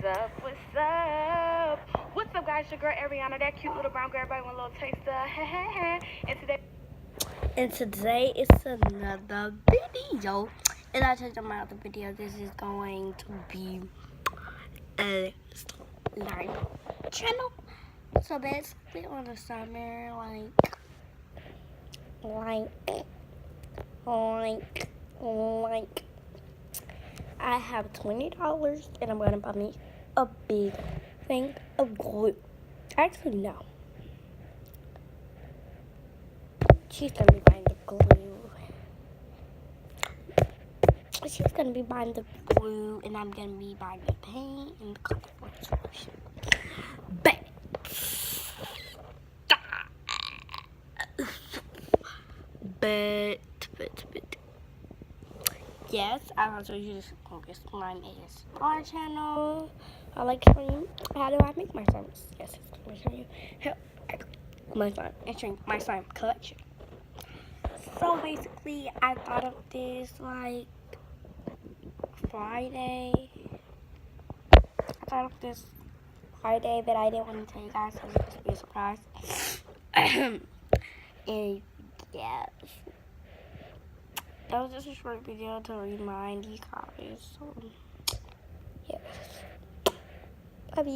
up? What's up? What's up, guys? Your girl Ariana, that cute little brown girl, everybody want a little taster. And today it's another video. And I told you my other video, this is going to be a live channel. So basically on the summer, I have $20 and I'm gonna buy me a big thing of glue. Actually, no. She's gonna be buying the glue. She's gonna be buying the glue, and I'm gonna be buying the paint and the colorful solution. But yes, I want to show you this slime ASMR channel. I like showing how do I make my slimes. Yes, I'm gonna show you how I make my slime collection. So basically, I thought of this like Friday. I thought of this Friday, but I didn't want to tell you guys because it was be a surprise. And yes, that was just a short video to remind you guys. So yes, love you.